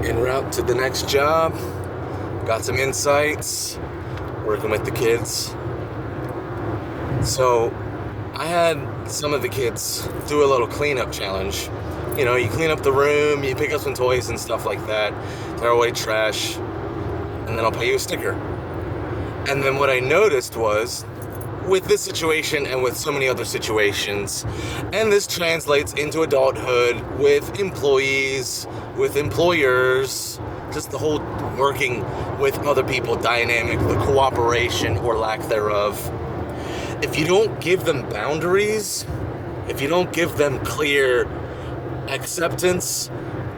En route to the next job, got some insights, working with the kids. So I had some of the kids do a little cleanup challenge. You know, you clean up the room, you pick up some toys and stuff like that, throw away trash, and then I'll pay you a sticker. And then what I noticed was, with this situation and with so many other situations, and this translates into adulthood with employees, with employers, just the whole working with other people dynamic, the cooperation or lack thereof. If you don't give them boundaries, if you don't give them clear acceptance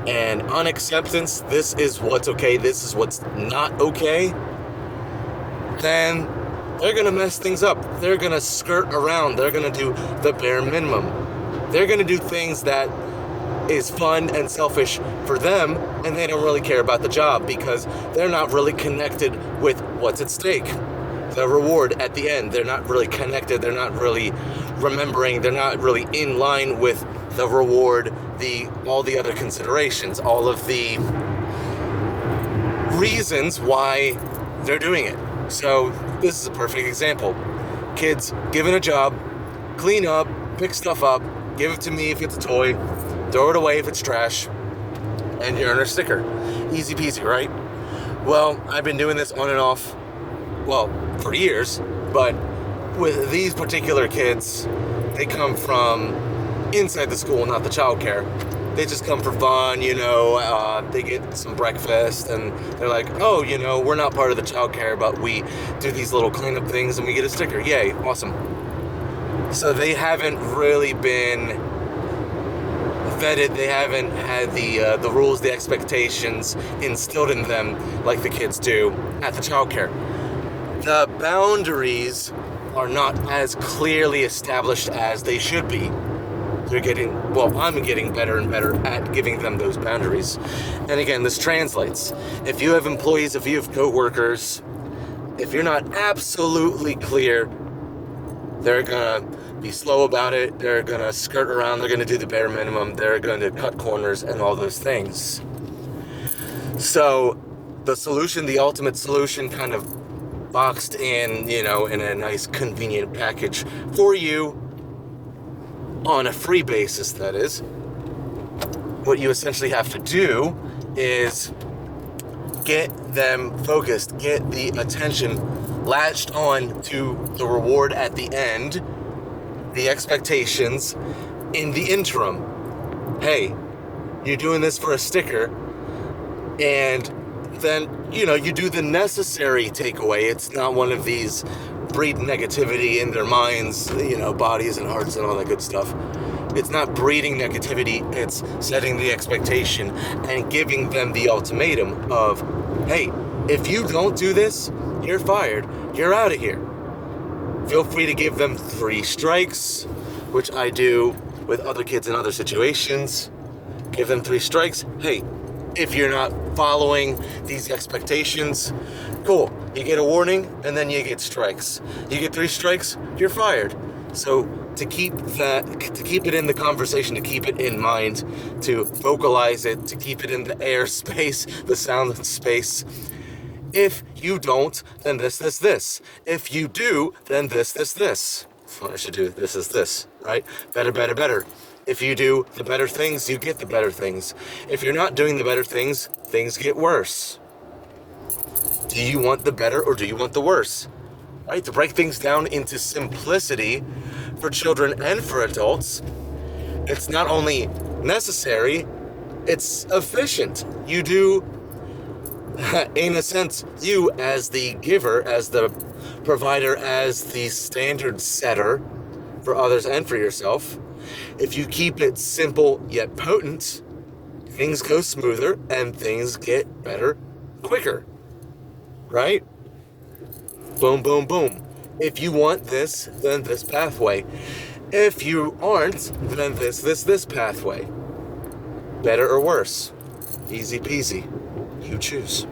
and unacceptance, this is what's okay, this is what's not okay, then they're gonna mess things up. They're gonna skirt around. They're gonna do the bare minimum. They're gonna do things that is fun and selfish for them, and they don't really care about the job because they're not really connected with what's at stake. The reward at the end, they're not really connected. They're not really remembering. They're not really in line with the reward, all the other considerations, all of the reasons why they're doing it. So this is a perfect example. Kids given a job, clean up, pick stuff up, give it to me if it's a toy, throw it away if it's trash, and you earn a sticker. Easy peasy, right? Well, I've been doing this on and off, for years, but with these particular kids, they come from inside the school, not the childcare. They just come for fun, they get some breakfast and they're like, oh, we're not part of the childcare, but we do these little cleanup things and we get a sticker. Yay, awesome. So they haven't really been vetted. They haven't had the rules, the expectations instilled in them like the kids do at the childcare. The boundaries are not as clearly established as they should be. I'm getting better and better at giving them those boundaries. And again, this translates. If you have employees, if you have co-workers, if you're not absolutely clear, they're gonna be slow about it, they're gonna skirt around, they're gonna do the bare minimum, they're gonna cut corners and all those things. So the solution, the ultimate solution, kind of boxed in, in a nice convenient package for you, on a free basis, that is. What you essentially have to do is get them focused, get the attention latched on to the reward at the end, the expectations in the interim. Hey, you're doing this for a sticker, and then, you do the necessary takeaway. It's not one of these breed negativity in their minds, bodies and hearts and all that good stuff. It's not breeding negativity, it's setting the expectation and giving them the ultimatum of, hey, if you don't do this, you're fired, you're out of here. Feel free to give them 3 strikes, which I do with other kids in other situations. Give them 3 strikes. Hey, if you're not following these expectations, cool. You get a warning, and then you get strikes. You get 3 strikes, you're fired. So to keep it in the conversation, to keep it in mind, to vocalize it, to keep it in the air space, the sound space. If you don't, then this, this, this. If you do, then this, this, this. What I should do, this, right? Better, better, better. If you do the better things, you get the better things. If you're not doing the better things, things get worse. Do you want the better or do you want the worse? Right? To break things down into simplicity for children and for adults, it's not only necessary, it's efficient. You do, in a sense, you as the giver, as the provider, as the standard setter for others and for yourself, if you keep it simple yet potent, things go smoother and things get better quicker. Right? Boom, boom, boom. If you want this, then this pathway. If you aren't, then this pathway. Better or worse? Easy peasy. You choose.